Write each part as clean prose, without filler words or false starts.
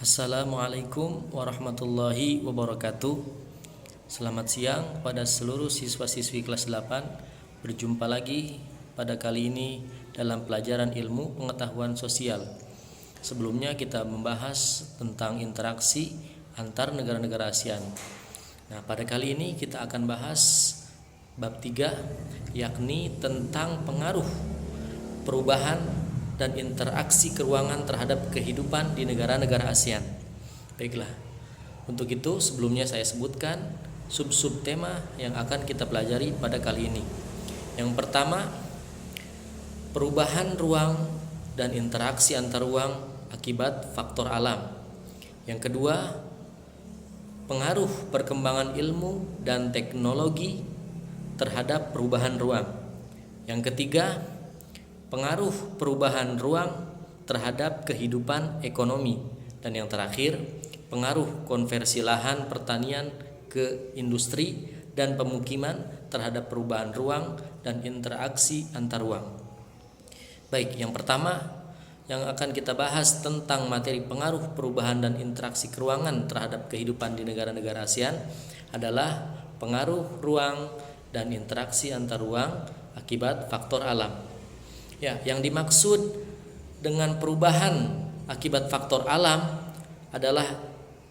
Assalamualaikum warahmatullahi wabarakatuh. Selamat siang pada seluruh siswa-siswi kelas 8. Berjumpa lagi pada kali ini dalam pelajaran ilmu pengetahuan sosial. Sebelumnya kita membahas tentang interaksi antar negara-negara ASEAN. Nah, pada kali ini kita akan bahas bab 3, yakni tentang pengaruh perubahan dan interaksi keruangan terhadap kehidupan di negara-negara ASEAN. Baiklah, untuk itu sebelumnya saya sebutkan sub-sub tema yang akan kita pelajari pada kali ini. Yang pertama, perubahan ruang dan interaksi antar ruang akibat faktor alam. Yang kedua, pengaruh perkembangan ilmu dan teknologi terhadap perubahan ruang. Yang ketiga, pengaruh perubahan ruang terhadap kehidupan ekonomi. Dan yang terakhir, pengaruh konversi lahan pertanian ke industri dan pemukiman terhadap perubahan ruang dan interaksi antar ruang. Baik, yang pertama yang akan kita bahas tentang materi pengaruh perubahan dan interaksi keruangan terhadap kehidupan di negara-negara ASEAN adalah pengaruh ruang dan interaksi antar ruang akibat faktor alam. Ya, yang dimaksud dengan perubahan akibat faktor alam adalah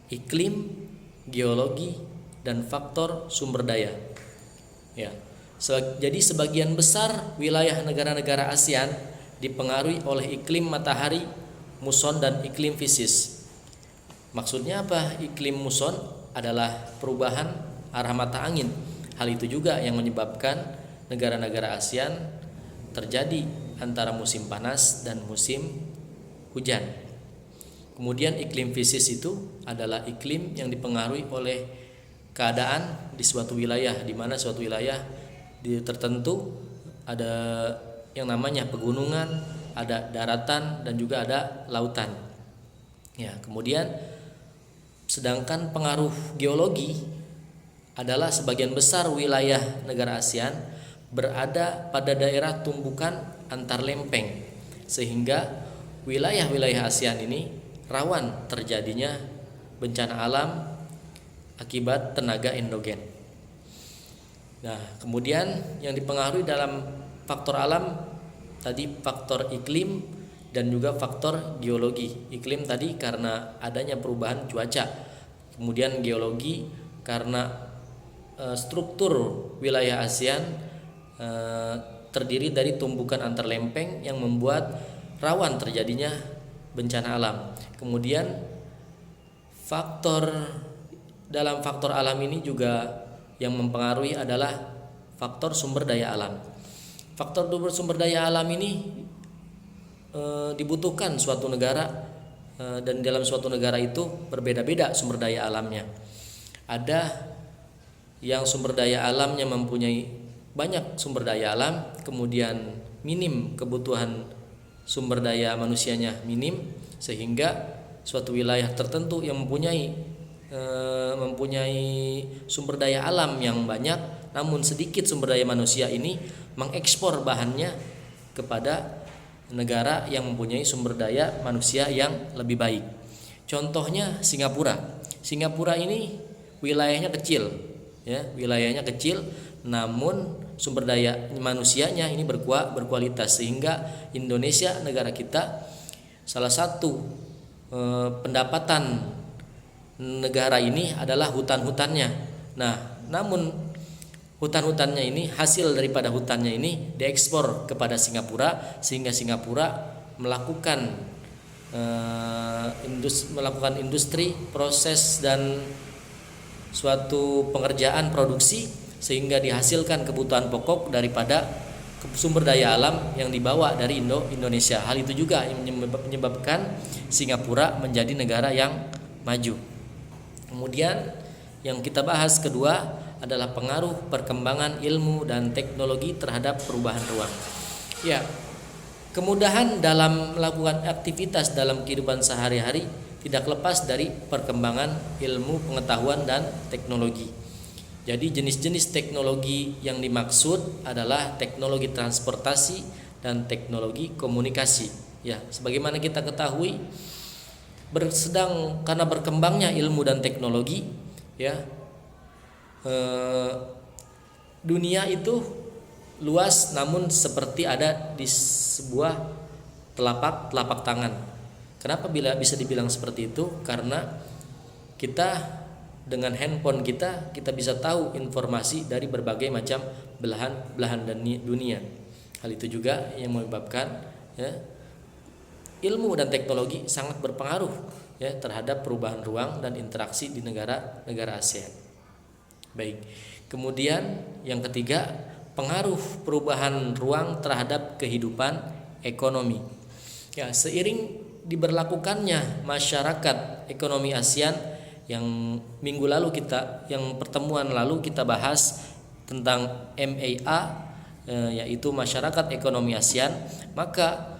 iklim, geologi, dan faktor sumber daya. Ya, jadi sebagian besar wilayah negara-negara ASEAN dipengaruhi oleh iklim matahari, muson, dan iklim fisis. Maksudnya apa? Iklim muson adalah perubahan arah mata angin. Hal itu juga yang menyebabkan negara-negara ASEAN terjadi antara musim panas dan musim hujan. Kemudian iklim fisis itu adalah iklim yang dipengaruhi oleh keadaan di suatu wilayah, di mana suatu wilayah tertentu ada yang namanya pegunungan, ada daratan, dan juga ada lautan. Ya, kemudian sedangkan pengaruh geologi adalah sebagian besar wilayah negara ASEAN berada pada daerah tumbukan antar lempeng, sehingga wilayah-wilayah ASEAN ini rawan terjadinya bencana alam akibat tenaga endogen. Nah, kemudian yang dipengaruhi dalam faktor alam tadi faktor iklim dan juga faktor geologi. Iklim tadi karena adanya perubahan cuaca, kemudian geologi karena struktur wilayah ASEAN terdiri dari tumbukan antar lempeng yang membuat rawan terjadinya bencana alam. Kemudian dalam faktor alam ini juga yang mempengaruhi adalah faktor sumber daya alam. Faktor sumber daya alam ini dibutuhkan suatu negara, dan dalam suatu negara itu berbeda-beda sumber daya alamnya. Ada yang sumber daya alamnya mempunyai banyak sumber daya alam, kemudian minim kebutuhan sumber daya manusianya minim, sehingga suatu wilayah tertentu yang mempunyai sumber daya alam yang banyak, namun sedikit sumber daya manusia ini mengekspor bahannya kepada negara yang mempunyai sumber daya manusia yang lebih baik. Contohnya Singapura. Singapura ini wilayahnya kecil, ya, wilayahnya kecil, namun sumber daya manusianya ini berkualitas, sehingga Indonesia, negara kita, salah satu pendapatan negara ini adalah hutan-hutannya. Nah, namun hutan-hutannya ini, hasil daripada hutannya ini diekspor kepada Singapura, sehingga Singapura melakukan industri, proses, dan suatu pengerjaan produksi, sehingga dihasilkan kebutuhan pokok daripada sumber daya alam yang dibawa dari Indonesia. Hal itu juga yang menyebabkan Singapura menjadi negara yang maju. Kemudian yang kita bahas kedua adalah pengaruh perkembangan ilmu dan teknologi terhadap perubahan ruang. Ya, kemudahan dalam melakukan aktivitas dalam kehidupan sehari-hari tidak lepas dari perkembangan ilmu pengetahuan dan teknologi. Jadi jenis-jenis teknologi yang dimaksud adalah teknologi transportasi dan teknologi komunikasi. Ya, sebagaimana kita ketahui, karena berkembangnya ilmu dan teknologi, ya, dunia itu luas namun seperti ada di sebuah telapak tangan. Kenapa bisa dibilang seperti itu? Karena kita dengan handphone kita bisa tahu informasi dari berbagai macam belahan dunia. Hal itu juga yang menyebabkan, ya, ilmu dan teknologi sangat berpengaruh, ya, terhadap perubahan ruang dan interaksi di negara ASEAN. Baik. Kemudian yang ketiga, pengaruh perubahan ruang terhadap kehidupan ekonomi. Ya, seiring diberlakukannya masyarakat ekonomi ASEAN yang pertemuan lalu kita bahas tentang MAA, yaitu masyarakat ekonomi ASEAN, maka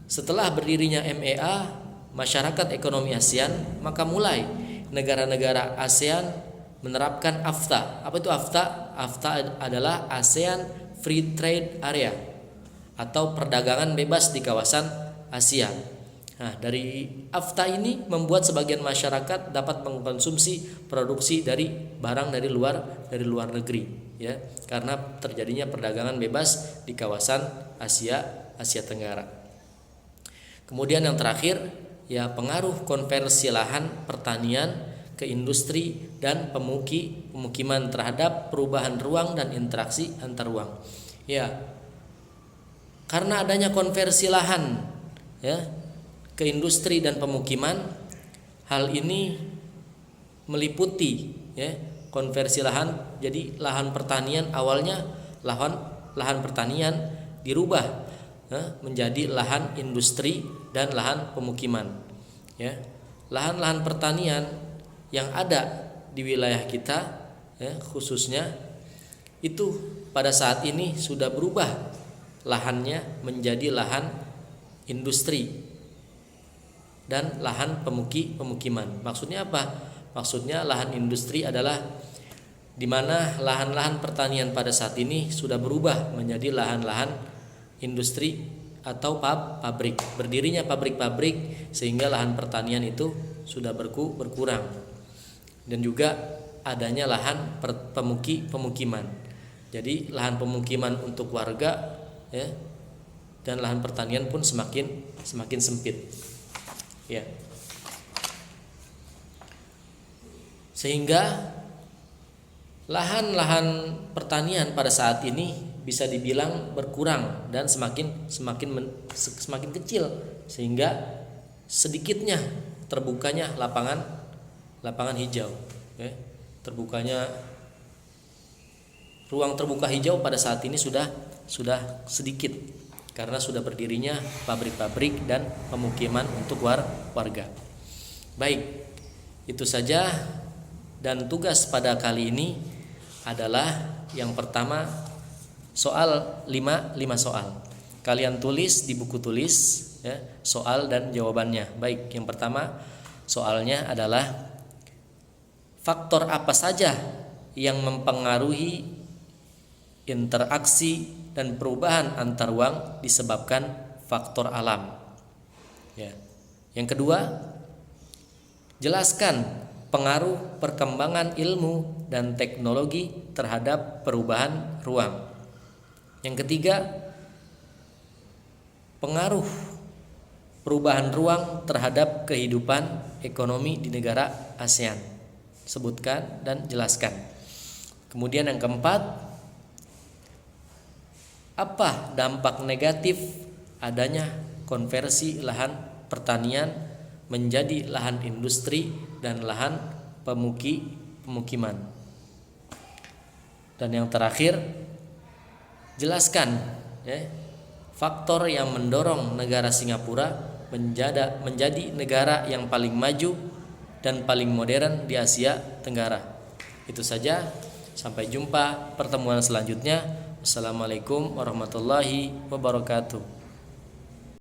setelah berdirinya MEA, masyarakat ekonomi ASEAN, maka mulai negara-negara ASEAN menerapkan AFTA. Apa itu AFTA? AFTA adalah ASEAN Free Trade Area atau perdagangan bebas di kawasan Asia. Nah, dari AFTA ini membuat sebagian masyarakat dapat mengkonsumsi produksi dari barang dari luar negeri, ya, karena terjadinya perdagangan bebas di kawasan Asia Tenggara. Kemudian yang terakhir, ya, pengaruh konversi lahan pertanian ke industri dan pemukiman terhadap perubahan ruang dan interaksi antar ruang. Ya, karena adanya konversi lahan, ya, ke industri dan pemukiman, hal ini meliputi, ya, konversi lahan. Jadi lahan pertanian awalnya lahan pertanian dirubah menjadi lahan industri dan lahan pemukiman, ya. Lahan-lahan pertanian yang ada di wilayah kita, ya, khususnya itu pada saat ini sudah berubah lahannya menjadi lahan industri dan lahan pemukiman. Maksudnya apa? Maksudnya lahan industri adalah di mana lahan-lahan pertanian pada saat ini sudah berubah menjadi lahan-lahan industri atau pabrik. Berdirinya pabrik-pabrik sehingga lahan pertanian itu sudah berkurang. Dan juga adanya lahan pemukiman. Jadi lahan pemukiman untuk warga, ya, dan lahan pertanian pun semakin sempit. Ya. Sehingga lahan-lahan pertanian pada saat ini bisa dibilang berkurang dan semakin kecil, sehingga sedikitnya terbukanya lapangan hijau, ya. Terbukanya ruang terbuka hijau pada saat ini sudah sedikit karena sudah berdirinya pabrik-pabrik dan pemukiman untuk warga. Baik, itu saja, dan tugas pada kali ini adalah yang pertama soal 5 soal. Kalian tulis di buku tulis, ya, soal dan jawabannya. Baik, yang pertama soalnya adalah faktor apa saja yang mempengaruhi interaksi dan perubahan antar ruang disebabkan faktor alam. Ya. Yang kedua, jelaskan pengaruh perkembangan ilmu dan teknologi terhadap perubahan ruang. Yang ketiga, pengaruh perubahan ruang terhadap kehidupan ekonomi di negara ASEAN. Sebutkan dan jelaskan. Kemudian yang keempat, apa dampak negatif adanya konversi lahan pertanian menjadi lahan industri dan lahan pemukiman. Dan yang terakhir, jelaskan, ya, faktor yang mendorong negara Singapura menjadi negara yang paling maju dan paling modern di Asia Tenggara. Itu saja, sampai jumpa pertemuan selanjutnya. Assalamualaikum warahmatullahi wabarakatuh.